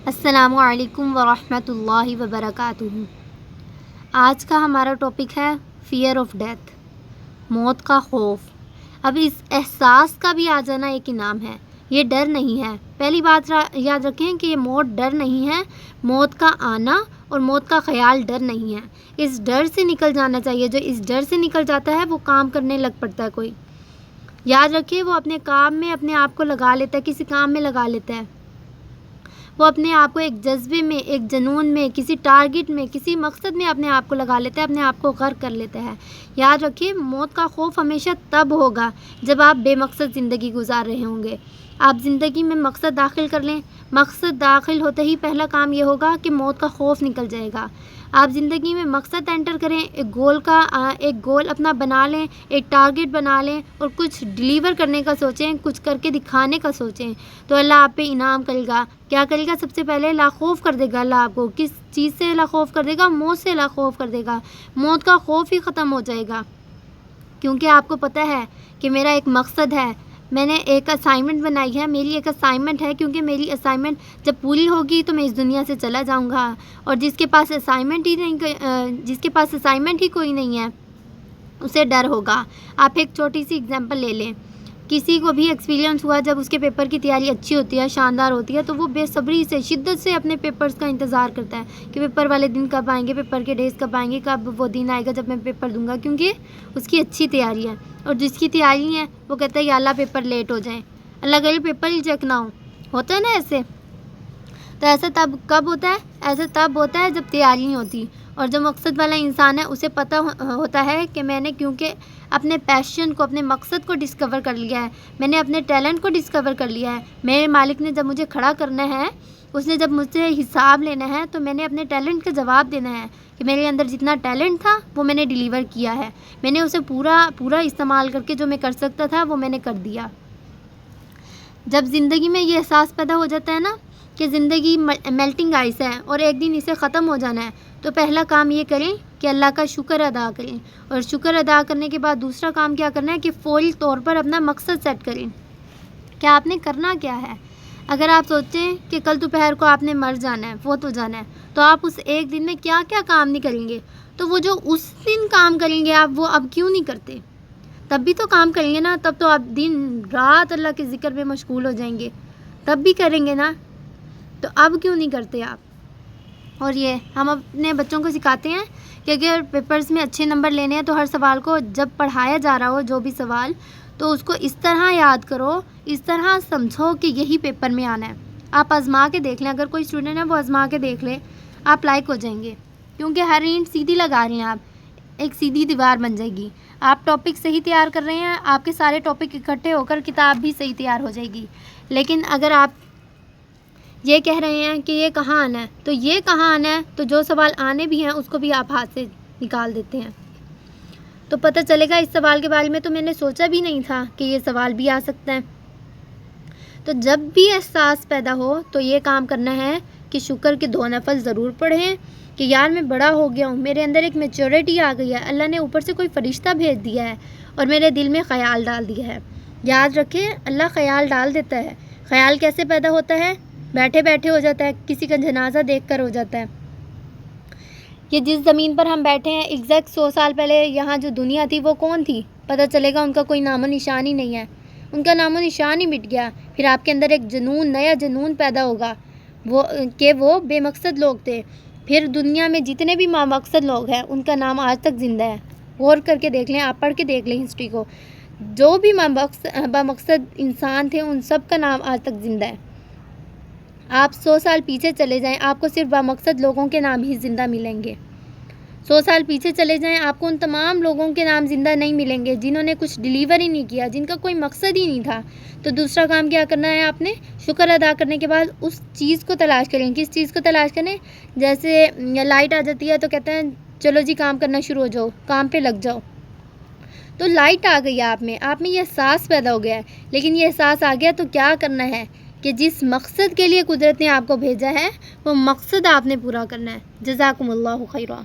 السلام علیکم ورحمۃ اللہ وبرکاتہ۔ آج کا ہمارا ٹاپک ہے فیئر آف ڈیتھ، موت کا خوف۔ اب اس احساس کا بھی آ جانا ایک انعام ہے، یہ ڈر نہیں ہے۔ پہلی بات یاد رکھیں کہ یہ موت ڈر نہیں ہے، موت کا آنا اور موت کا خیال ڈر نہیں ہے۔ اس ڈر سے نکل جانا چاہیے، جو اس ڈر سے نکل جاتا ہے وہ کام کرنے لگ پڑتا ہے۔ کوئی یاد رکھیں وہ اپنے کام میں اپنے آپ کو لگا لیتا ہے، کسی کام میں لگا لیتا ہے، وہ اپنے آپ کو ایک جذبے میں، ایک جنون میں، کسی ٹارگٹ میں، کسی مقصد میں اپنے آپ کو لگا لیتا ہے، اپنے آپ کو غرق کر لیتا ہے۔ یاد رکھیے موت کا خوف ہمیشہ تب ہوگا جب آپ بے مقصد زندگی گزار رہے ہوں گے۔ آپ زندگی میں مقصد داخل کر لیں، مقصد داخل ہوتے ہی پہلا کام یہ ہوگا کہ موت کا خوف نکل جائے گا۔ آپ زندگی میں مقصد انٹر کریں، ایک گول اپنا بنا لیں، ایک ٹارگٹ بنا لیں اور کچھ ڈیلیور کرنے کا سوچیں، کچھ کر کے دکھانے کا سوچیں، تو اللہ آپ پہ انعام کرے گا۔ کیا کرے گا؟ سب سے پہلے لاخوف کر دے گا اللہ آپ کو۔ کس چیز سے لاخوف کر دے گا؟ موت سے لاخوف کر دے گا۔ موت کا خوف ہی ختم ہو جائے گا، کیونکہ آپ کو پتہ ہے کہ میرا ایک مقصد ہے، میں نے ایک اسائنمنٹ بنائی ہے، میری ایک اسائنمنٹ ہے، کیونکہ میری اسائنمنٹ جب پوری ہوگی تو میں اس دنیا سے چلا جاؤں گا۔ اور جس کے پاس اسائنمنٹ ہی کوئی نہیں ہے اسے ڈر ہوگا۔ آپ ایک چھوٹی سی اگزامپل لے لیں، کسی کو بھی ایکسپیرینس ہوا جب اس کے پیپر کی تیاری اچھی ہوتی ہے، شاندار ہوتی ہے، تو وہ بے صبری سے، شدت سے اپنے پیپرز کا انتظار کرتا ہے کہ پیپر والے دن کب آئیں گے، پیپر کے ڈیز کب آئیں گے، کب وہ دن آئے گا جب میں پیپر دوں گا، کیونکہ اس کی اچھی تیاری ہے۔ اور جس کی تیاری ہے وہ کہتا ہے یا اللہ پیپر لیٹ ہو جائیں، اللہ کرے پیپر ہی چیک نہ ہوتا ہے نا ایسے۔ تو ایسا تب کب ہوتا ہے؟ ایسا تب ہوتا ہے جب تیاری نہیں ہوتی۔ اور جو مقصد والا انسان ہے اسے پتہ ہوتا ہے کہ میں نے کیونکہ اپنے پیشن کو، اپنے مقصد کو ڈسکور کر لیا ہے، میں نے اپنے ٹیلنٹ کو ڈسکور کر لیا ہے، میرے مالک نے جب مجھے کھڑا کرنا ہے، اس نے جب مجھ سے حساب لینا ہے، تو میں نے اپنے ٹیلنٹ کا جواب دینا ہے کہ میرے اندر جتنا ٹیلنٹ تھا وہ میں نے ڈیلیور کیا ہے، میں نے اسے پورا استعمال کر کے جو میں کر سکتا تھا وہ میں نے کر دیا۔ جب زندگی میں یہ احساس پیدا ہو جاتا ہے نا کہ زندگی میلٹنگ آئس ہے اور ایک دن اسے ختم ہو جانا ہے، تو پہلا کام یہ کریں کہ اللہ کا شکر ادا کریں، اور شکر ادا کرنے کے بعد دوسرا کام کیا کرنا ہے کہ فوری طور پر اپنا مقصد سیٹ کریں کہ آپ نے کرنا کیا ہے۔ اگر آپ سوچیں کہ کل دوپہر کو آپ نے مر جانا ہے، فوت ہو جانا ہے، تو آپ اس ایک دن میں کیا کیا کام نہیں کریں گے؟ تو وہ جو اس دن کام کریں گے آپ، وہ اب کیوں نہیں کرتے؟ تب بھی تو کام کریں گے نا، تب تو آپ دن رات اللہ کے ذکر میں مشغول ہو جائیں گے، تب بھی کریں گے نا، تو اب کیوں نہیں کرتے آپ؟ اور یہ ہم اپنے بچوں کو سکھاتے ہیں کہ اگر پیپرز میں اچھے نمبر لینے ہیں تو ہر سوال کو جب پڑھایا جا رہا ہو، جو بھی سوال، تو اس کو اس طرح یاد کرو، اس طرح سمجھو کہ یہی پیپر میں آنا ہے۔ آپ آزما کے دیکھ لیں، اگر کوئی اسٹوڈنٹ ہے وہ آزما کے دیکھ لے، آپ لائق ہو جائیں گے، کیونکہ ہر اینٹ سیدھی لگا رہے ہیں آپ، ایک سیدھی دیوار بن جائے گی۔ آپ ٹاپک صحیح تیار کر رہے ہیں، آپ کے سارے ٹاپک اکٹھے ہو کر کتاب بھی صحیح تیار ہو جائے گی۔ لیکن اگر آپ یہ کہہ رہے ہیں کہ یہ کہاں آنا ہے، تو یہ کہاں آنا ہے، تو جو سوال آنے بھی ہیں اس کو بھی آپ ہاتھ سے نکال دیتے ہیں، تو پتہ چلے گا اس سوال کے بارے میں تو میں نے سوچا بھی نہیں تھا کہ یہ سوال بھی آ سکتا ہے۔ تو جب بھی احساس پیدا ہو تو یہ کام کرنا ہے کہ شکر کے 2 نفل ضرور پڑھیں کہ یار میں بڑا ہو گیا ہوں، میرے اندر ایک میچورٹی آ گئی ہے، اللہ نے اوپر سے کوئی فرشتہ بھیج دیا ہے اور میرے دل میں خیال ڈال دیا ہے۔ یاد رکھیں اللہ خیال ڈال دیتا ہے۔ خیال کیسے پیدا ہوتا ہے؟ بیٹھے بیٹھے ہو جاتا ہے، کسی کا جنازہ دیکھ کر ہو جاتا ہے۔ یہ جس زمین پر ہم بیٹھے ہیں ایگزیکٹ 100 سال پہلے یہاں جو دنیا تھی وہ کون تھی؟ پتہ چلے گا ان کا کوئی نام و نشان ہی نہیں ہے، ان کا نام و نشان ہی مٹ گیا۔ پھر آپ کے اندر ایک جنون، نیا جنون پیدا ہوگا وہ بے مقصد لوگ تھے۔ پھر دنیا میں جتنے بھی مقصد لوگ ہیں ان کا نام آج تک زندہ ہے۔ غور کر کے دیکھ لیں، آپ پڑھ کے دیکھ لیں ہسٹری کو، جو بھی مقصد انسان تھے ان سب کا نام آج تک زندہ ہے۔ آپ 100 سال پیچھے چلے جائیں، آپ کو صرف بامقصد لوگوں کے نام ہی زندہ ملیں گے۔ 100 سال پیچھے چلے جائیں، آپ کو ان تمام لوگوں کے نام زندہ نہیں ملیں گے جنہوں نے کچھ ڈیلیور ہی نہیں کیا، جن کا کوئی مقصد ہی نہیں تھا۔ تو دوسرا کام کیا کرنا ہے آپ نے؟ شکر ادا کرنے کے بعد اس چیز کو تلاش کریں۔ کس چیز کو تلاش کریں؟ جیسے لائٹ آ جاتی ہے تو کہتے ہیں چلو جی کام کرنا شروع ہو جاؤ، کام پہ لگ جاؤ، تو لائٹ آ گئی آپ میں یہ احساس پیدا ہو گیا ہے۔ لیکن یہ احساس آ گیا تو کیا کرنا ہے کہ جس مقصد کے لیے قدرت نے آپ کو بھیجا ہے وہ مقصد آپ نے پورا کرنا ہے۔ جزاکم اللہ خیرا۔